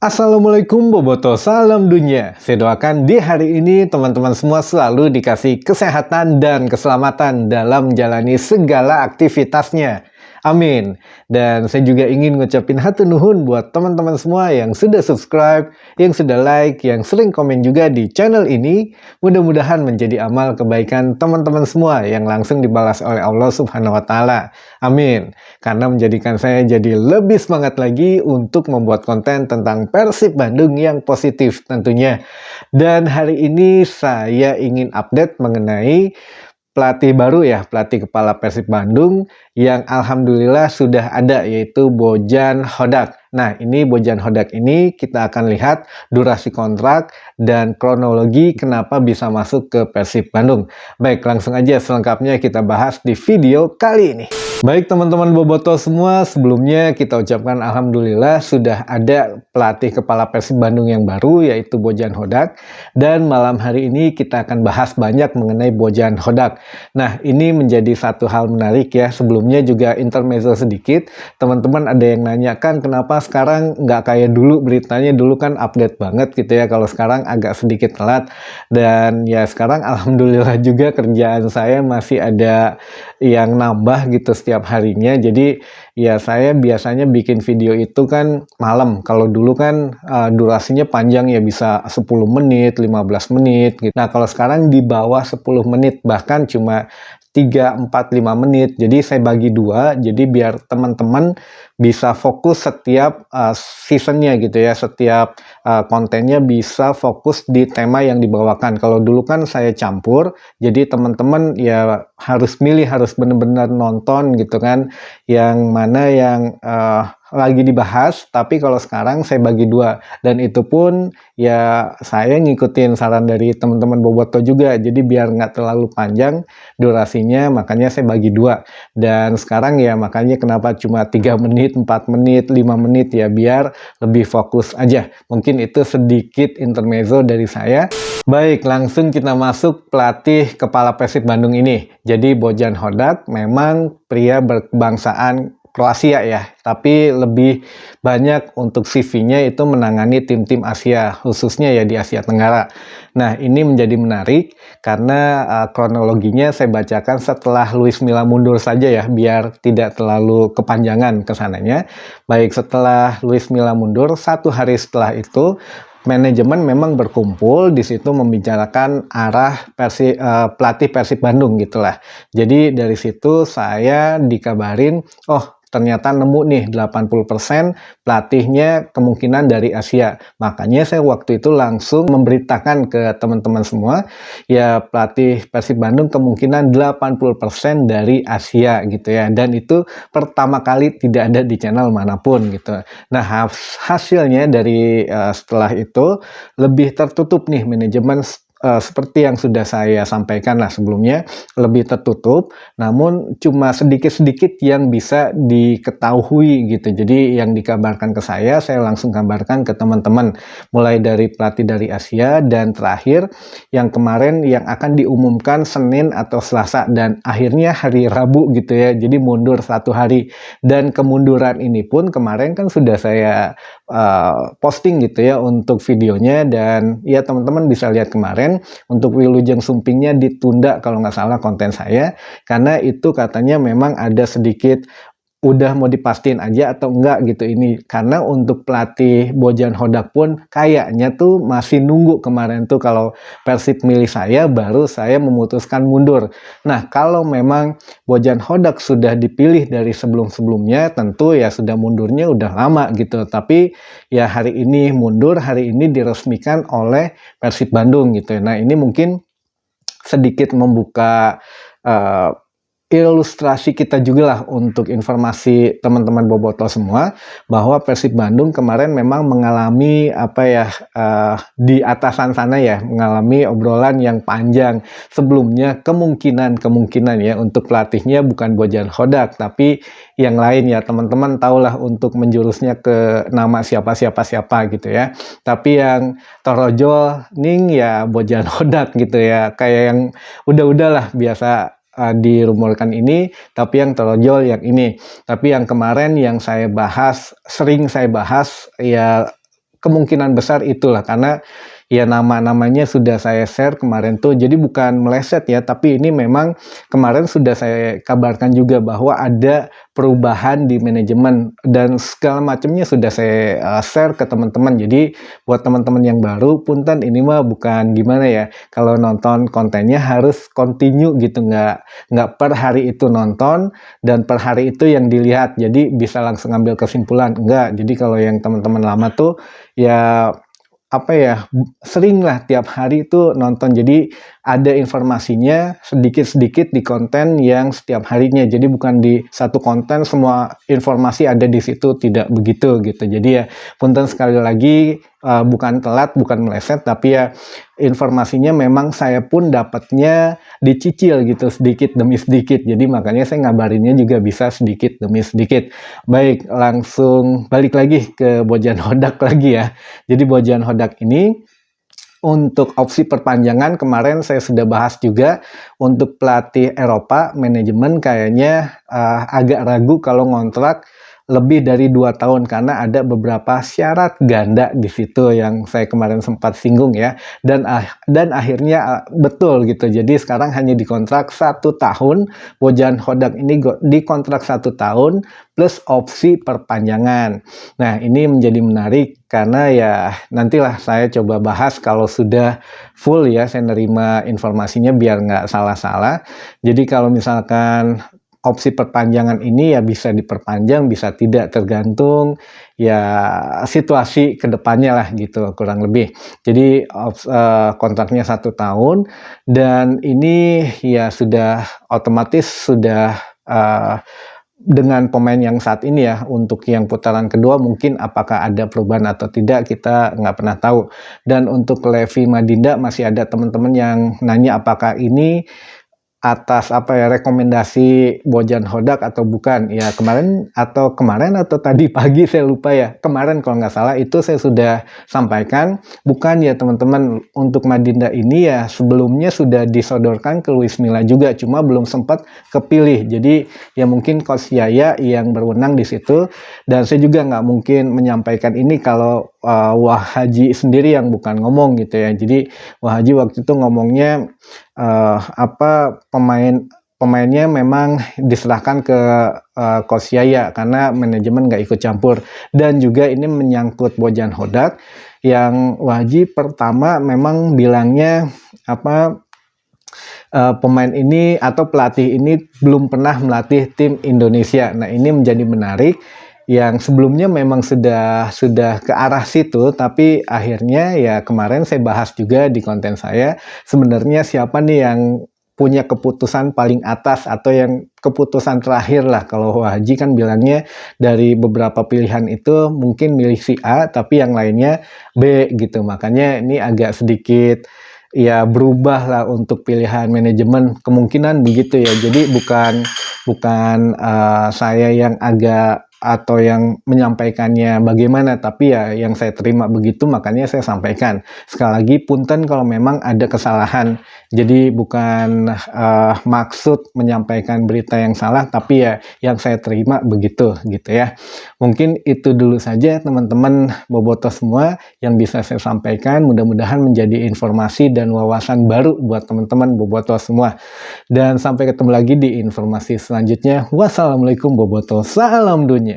Assalamualaikum Boboto, salam dunia. Saya doakan di hari ini teman-teman semua selalu dikasih kesehatan dan keselamatan dalam menjalani segala aktivitasnya. Amin. Dan saya juga ingin ngucapin hatur nuhun buat teman-teman semua yang sudah subscribe, yang sudah like, yang sering komen juga di channel ini. Mudah-mudahan menjadi amal kebaikan teman-teman semua yang langsung dibalas oleh Allah Subhanahu wa Ta'ala. Amin. Karena menjadikan saya jadi lebih semangat lagi untuk membuat konten tentang Persib Bandung yang positif tentunya. Dan hari ini saya ingin update mengenai pelatih baru ya, pelatih kepala Persib Bandung yang alhamdulillah sudah ada, yaitu Bojan Hodak. Nah, ini Bojan Hodak ini kita akan lihat durasi kontrak dan kronologi kenapa bisa masuk ke Persib Bandung. Baik, langsung aja selengkapnya kita bahas di video kali ini. Baik teman-teman Boboto semua, sebelumnya kita ucapkan alhamdulillah sudah ada pelatih kepala Persib Bandung yang baru, yaitu Bojan Hodak. Dan malam hari ini kita akan bahas banyak mengenai Bojan Hodak. Nah, ini menjadi satu hal menarik ya. Sebelumnya juga intermezzo sedikit, teman-teman ada yang nanyakan kenapa sekarang nggak kayak dulu beritanya. Dulu kan update banget gitu ya, kalau sekarang agak sedikit telat. Dan ya sekarang alhamdulillah juga kerjaan saya masih ada yang nambah gitu setiap harinya. Jadi ya saya biasanya bikin video itu kan malam. Kalau dulu kan durasinya panjang ya, bisa 10 menit, 15 menit gitu. Nah, kalau sekarang di bawah 10 menit, bahkan cuma 3, 4, 5 menit. Jadi saya bagi dua, jadi biar teman-teman bisa fokus setiap seasonnya gitu ya, setiap kontennya bisa fokus di tema yang dibawakan. Kalau dulu kan saya campur, jadi teman-teman ya harus milih, harus benar-benar nonton gitu kan, yang mana yang lagi dibahas. Tapi kalau sekarang saya bagi dua, dan itu pun ya saya ngikutin saran dari teman-teman Boboto juga, jadi biar nggak terlalu panjang durasinya, makanya saya bagi dua. Dan sekarang ya makanya kenapa cuma 3 menit, 4 menit, 5 menit ya, biar lebih fokus aja. Mungkin itu sedikit intermezzo dari saya. Baik, langsung kita masuk pelatih kepala Persib Bandung ini. Jadi Bojan Hodak memang pria berkebangsaan Kroasia ya, tapi lebih banyak untuk CV-nya itu menangani tim-tim Asia, khususnya ya di Asia Tenggara. Nah, ini menjadi menarik karena kronologinya saya bacakan setelah Luis Milla mundur saja ya, biar tidak terlalu kepanjangan kesananya. Baik, setelah Luis Milla mundur, 1 hari setelah itu manajemen memang berkumpul di situ membicarakan arah pelatih Persib Bandung gitulah. Jadi dari situ saya dikabarin, oh ternyata nemu nih 80% pelatihnya kemungkinan dari Asia. Makanya saya waktu itu langsung memberitakan ke teman-teman semua, ya pelatih Persib Bandung kemungkinan 80% dari Asia gitu ya. Dan itu pertama kali tidak ada di channel manapun gitu. Nah, hasilnya dari setelah itu lebih tertutup nih manajemen, seperti yang sudah saya sampaikan lah sebelumnya, lebih tertutup, namun cuma sedikit-sedikit yang bisa diketahui gitu. Jadi yang dikabarkan ke saya langsung kabarkan ke teman-teman, mulai dari pelatih dari Asia, dan terakhir yang kemarin yang akan diumumkan Senin atau Selasa, dan akhirnya hari Rabu gitu ya. Jadi mundur 1 hari, dan kemunduran ini pun kemarin kan sudah saya posting gitu ya untuk videonya, dan ya teman-teman bisa lihat kemarin untuk Wilujeng Sumpingnya ditunda kalau nggak salah konten saya, karena itu katanya memang ada sedikit udah mau dipastiin aja atau enggak gitu ini. Karena untuk pelatih Bojan Hodak pun kayaknya tuh masih nunggu kemarin tuh kalau Persib milih saya, baru saya memutuskan mundur. Nah, kalau memang Bojan Hodak sudah dipilih dari sebelum-sebelumnya, tentu ya sudah mundurnya udah lama gitu. Tapi ya hari ini mundur, hari ini diresmikan oleh Persib Bandung gitu. Nah, ini mungkin sedikit membuka ilustrasi kita juga lah untuk informasi teman-teman Boboto semua, bahwa Persib Bandung kemarin memang mengalami apa ya, di atasan sana ya, mengalami obrolan yang panjang. Sebelumnya kemungkinan ya untuk pelatihnya bukan Bojan Hodak, tapi yang lain ya, teman-teman tahulah untuk menjurusnya ke nama siapa gitu ya. Tapi yang torojol ning ya Bojan Hodak gitu ya, kayak yang udah-udahlah biasa dirumorkan ini, tapi yang terojol yang ini. Tapi yang kemarin yang saya bahas, sering saya bahas ya kemungkinan besar itulah, karena ya nama-namanya sudah saya share kemarin tuh, jadi bukan meleset ya, tapi ini memang kemarin sudah saya kabarkan juga bahwa ada perubahan di manajemen dan segala macamnya sudah saya share ke teman-teman. Jadi buat teman-teman yang baru, punten ini mah bukan gimana ya, kalau nonton kontennya harus continue gitu, nggak per hari itu nonton dan per hari itu yang dilihat, jadi bisa langsung ambil kesimpulan, enggak. Jadi kalau yang teman-teman lama tuh ya apa ya, sering lah tiap hari itu nonton, jadi ada informasinya sedikit-sedikit di konten yang setiap harinya, jadi bukan di satu konten semua informasi ada di situ, tidak begitu gitu. Jadi ya punten sekali lagi, bukan telat, bukan meleset, tapi ya informasinya memang saya pun dapatnya dicicil gitu sedikit demi sedikit, jadi makanya saya ngabarinnya juga bisa sedikit demi sedikit. Baik, langsung balik lagi ke Bojan Hodak lagi ya. Jadi Bojan Hodak ini untuk opsi perpanjangan kemarin saya sudah bahas juga. Untuk pelatih Eropa manajemen kayaknya agak ragu kalau ngontrak lebih dari 2 tahun karena ada beberapa syarat ganda di situ yang saya kemarin sempat singgung ya, dan akhirnya betul gitu. Jadi sekarang hanya dikontrak 1 tahun. Bojan Hodak ini dikontrak 1 tahun plus opsi perpanjangan. Nah, ini menjadi menarik karena ya nantilah saya coba bahas kalau sudah full ya, saya nerima informasinya biar nggak salah-salah. Jadi kalau misalkan opsi perpanjangan ini ya bisa diperpanjang, bisa tidak, tergantung ya situasi kedepannya lah gitu kurang lebih. Jadi kontraknya 1 tahun dan ini ya sudah otomatis sudah dengan pemain yang saat ini ya, untuk yang putaran kedua mungkin apakah ada perubahan atau tidak kita nggak pernah tahu. Dan untuk Levi Madinda masih ada teman-teman yang nanya apakah ini atas apa ya, rekomendasi Bojan Hodak atau bukan. Ya kemarin atau tadi pagi saya lupa ya, kemarin kalau nggak salah itu saya sudah sampaikan, bukan ya teman-teman, untuk Madinda ini ya sebelumnya sudah disodorkan ke Luis Milla juga, cuma belum sempat kepilih. Jadi ya mungkin Coach Yaya yang berwenang di situ, dan saya juga nggak mungkin menyampaikan ini kalau Wahaji sendiri yang bukan ngomong gitu ya. Jadi Wahaji waktu itu ngomongnya pemainnya memang diserahkan ke Coach Yaya karena manajemen nggak ikut campur. Dan juga ini menyangkut Bojan Hodak yang Wahaji pertama memang bilangnya pemain ini atau pelatih ini belum pernah melatih tim Indonesia. Nah, ini menjadi menarik, yang sebelumnya memang sudah ke arah situ, tapi akhirnya ya kemarin saya bahas juga di konten saya, sebenarnya siapa nih yang punya keputusan paling atas atau yang keputusan terakhir lah. Kalau Wahaji kan bilangnya dari beberapa pilihan itu mungkin milih si A tapi yang lainnya B gitu, makanya ini agak sedikit ya berubah lah untuk pilihan manajemen, kemungkinan begitu ya. Jadi bukan saya yang agak atau yang menyampaikannya bagaimana, tapi ya yang saya terima begitu, makanya saya sampaikan. Sekali lagi punten kalau memang ada kesalahan, jadi bukan maksud menyampaikan berita yang salah, tapi ya yang saya terima begitu gitu ya. Mungkin itu dulu saja teman-teman boboto semua yang bisa saya sampaikan, mudah-mudahan menjadi informasi dan wawasan baru buat teman-teman boboto semua. Dan sampai ketemu lagi di informasi selanjutnya. Wassalamualaikum boboto, salam dunia.